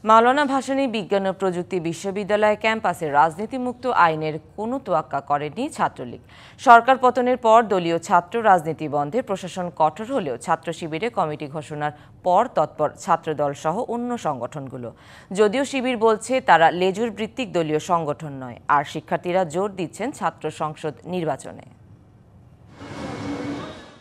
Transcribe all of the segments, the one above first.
মাওলানা ভাসানী বিজ্ঞান ও প্রযুক্তি বিশ্ববিদ্যালয় ক্যাম্পাসে রাজনীতিমুক্ত আইনের কোনো তোয়াক্কা করেনি ছাত্রলীগ। সরকার পতনের পর দলীয় ছাত্র রাজনীতি বন্ধে প্রশাসন কঠোর হলেও ছাত্র শিবিরে কমিটি ঘোষণার পর তৎপর ছাত্রদল সহ অন্য সংগঠনগুলো। যদিও শিবির বলছে তারা লেজুর ভিত্তিক দলীয় সংগঠন নয়, আর শিক্ষার্থীরা জোর দিচ্ছেন ছাত্র সংসদ নির্বাচনে।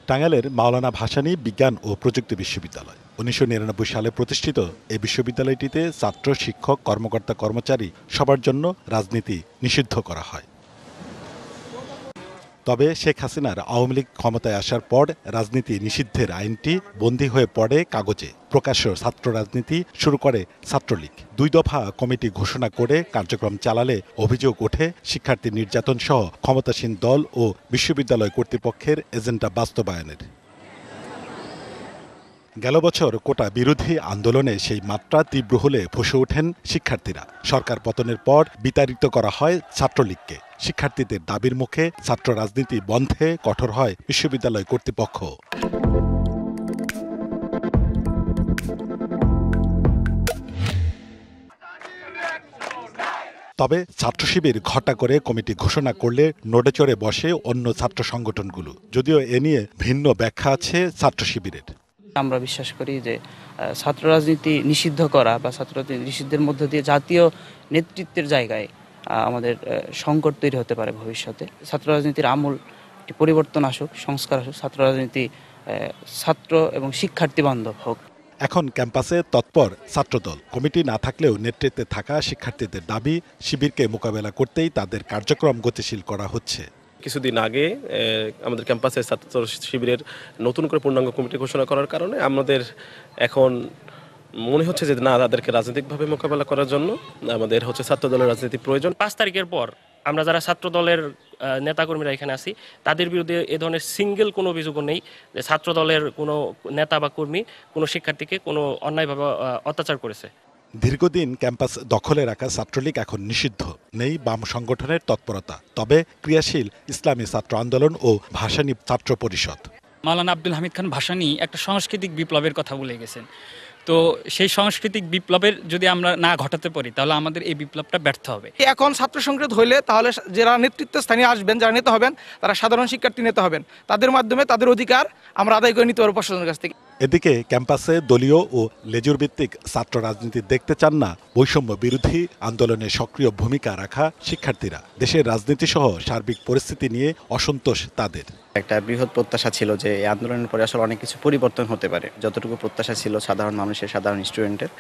টাঙ্গাইলের মাওলানা ভাসানী বিজ্ঞান ও প্রযুক্তি বিশ্ববিদ্যালয় 1999 সালে প্রতিষ্ঠিত এই বিশ্ববিদ্যালয়টিতে ছাত্র, শিক্ষক, কর্মকর্তা, কর্মচারী সবার জন্য রাজনীতি নিষিদ্ধ করা হয়। তবে শেখ হাসিনার আওয়ামী লীগ ক্ষমতায় আসার পর রাজনীতি নিষিদ্ধের আইনটি বন্দী হয়ে পড়ে কাগজে। প্রকাশ্য ছাত্র রাজনীতি শুরু করে ছাত্রলীগ। 2 দফা কমিটি ঘোষণা করে কার্যক্রম চালালে অভিযোগ ওঠে শিক্ষার্থী নির্যাতন সহ ক্ষমতাসীন দল ও বিশ্ববিদ্যালয় কর্তৃপক্ষের এজেন্ডা বাস্তবায়নের। গেল বছর কোটা বিরোধী আন্দোলনে সেই মাত্রা তীব্র হলে ফুঁসে ওঠেন শিক্ষার্থীরা। সরকার পতনের পর বিতাড়িত করা হয় ছাত্রলীগকে। শিক্ষার্থীদের দাবির মুখে ছাত্র রাজনীতি বন্ধে কঠোর হয় বিশ্ববিদ্যালয় কর্তৃপক্ষ। তবে ছাত্র শিবির ঘটা করে কমিটি ঘোষণা করলে নড়ে চড়ে বসে অন্য ছাত্র সংগঠনগুলো। যদিও এ নিয়ে ভিন্ন ব্যাখ্যা আছে ছাত্র শিবিরের। আমরা বিশ্বাস করি যে ছাত্র রাজনীতি নিষিদ্ধ করা বা ছাত্র রাজনীতি নিষিদ্ধের মধ্য দিয়ে জাতীয় নেতৃত্বের জায়গায় আমাদের সংকট তৈরি হতে পারে ভবিষ্যতে। ছাত্র রাজনীতির আমূল পরিবর্তন আসুক, সংস্কার আসুক, ছাত্র রাজনীতি ছাত্র এবং শিক্ষার্থী বান্ধব হোক। এখন ক্যাম্পাসে তৎপর ছাত্রদল। কমিটি না থাকলেও নেতৃত্বে থাকা শিক্ষার্থীদের দাবি, শিবিরকে মোকাবেলা করতেই তাদের কার্যক্রম গতিশীল করা হচ্ছে। কিছুদিন আগে আমাদের ক্যাম্পাসে ছাত্র শিবিরের নতুন করে পূর্ণাঙ্গ কমিটি ঘোষণা করার কারণে আমাদের এখন মনে হচ্ছে যে না, তাদেরকে রাজনৈতিকভাবে মোকাবেলা করার জন্য আমাদের ছাত্র দলের রাজনীতি প্রয়োজন। 5 তারিখের পর আমরা যারা ছাত্র দলের নেতাকর্মীরা এখানে আছি, তাদের বিরুদ্ধে এ ধরনের সিঙ্গেল কোনো অভিযোগও নেই যে ছাত্র দলের কোনো নেতা বা কর্মী কোনো শিক্ষার্থীকে কোনো অন্যায়ভাবে অত্যাচার করেছে। দীর্ঘদিন ক্যাম্পাস দখলে রাখা ছাত্রলীগ এখন নিষিদ্ধ। নেই বাম সংগঠনের তৎপরতা। তবে ক্রিয়াশীল ইসলামী ছাত্র আন্দোলন ও ভাসানী ছাত্র পরিষদ। মাওলানা আব্দুল হামিদ খান ভাসানী একটা সাংস্কৃতিক বিপ্লবের কথা বলে গেছেন। তো সেই সাংস্কৃতিক বিপ্লবের যদি আমরা না ঘটাতে পারি, তাহলে আমাদের এই বিপ্লবটা ব্যর্থ হবে। এখন ছাত্র সংসদ হইলে তাহলে যারা নেতৃত্ব স্থানীয় আসবেন, যারা নেতা হবেন, তারা সাধারণ শিক্ষার্থী নেতা হবেন। তাদের মাধ্যমে তাদের অধিকার আমরা আদায় করে নিতে পারবো প্রশাসনের কাছ থেকে। এদিকে ক্যাম্পাসে দলীয় ও লেজুর ভিত্তিক ছাত্র রাজনীতি দেখতে চান না বৈষম্য বিরোধী আন্দোলনে সক্রিয় ভূমিকা রাখা শিক্ষার্থীরা। দেশের রাজনীতি সহ সার্বিক পরিস্থিতি নিয়ে অসন্তোষ তাদের। একটা বৃহৎ প্রত্যাশা ছিল যে এই আন্দোলনের পরে আসলে অনেক কিছু পরিবর্তন হতে পারে। যতটুকু প্রত্যাশা ছিল সাধারণ মানুষের, সাধারণ স্টুডেন্টের,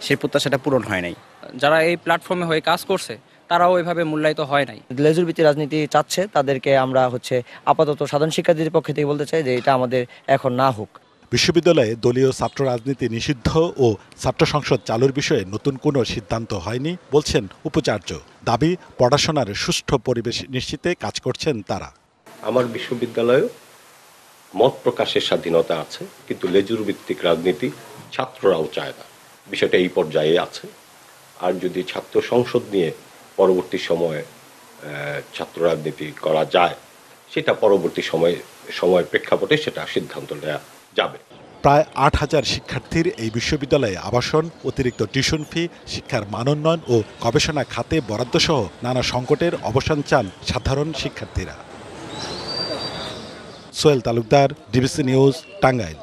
সেই প্রত্যাশাটা পূরণ হয় নাই। যারা এই প্ল্যাটফর্মে হয়ে কাজ করছে তারাও ওইভাবে মূল্যায়িত হয় নাই। লেজুর ভিত্তিক রাজনীতি চাচ্ছে, তাদেরকে আমরা আপাতত সাধারণ শিক্ষার্থীদের পক্ষ থেকে বলতে চাই যে এটা আমাদের এখন না হোক। বিশ্ববিদ্যালয়ে দলীয় ছাত্র রাজনীতি নিষিদ্ধ ও ছাত্র সংসদ চালুর বিষয়ে নতুন কোনো সিদ্ধান্ত হয়নি বলছেন উপাচার্য। দাবি, পড়াশোনার সুষ্ঠু পরিবেশ নিশ্চিতে কাজ করছেন তারা। আমার বিশ্ববিদ্যালয়ে মত প্রকাশের স্বাধীনতা আছে, কিন্তু লেজুর ভিত্তিক রাজনীতি ছাত্ররাও চায় না। বিষয়টা এই পর্যায়ে আছে। আর যদি ছাত্র সংসদ নিয়ে পরবর্তী সময়ে ছাত্র রাজনীতি করা যায়, সেটা পরবর্তী সময়ের প্রেক্ষাপটে সেটা সিদ্ধান্ত নেওয়া যাবে। প্রায় 8,000 শিক্ষার্থীর এই বিশ্ববিদ্যালয়ে আবাসন, অতিরিক্ত টিউশন ফি, শিক্ষার মানোন্নয়ন ও গবেষণা খাতে বরাদ্দসহ নানা সংকটের অবসান চান সাধারণ শিক্ষার্থীরা। Sohel Talukdar, DBC news, Tangail.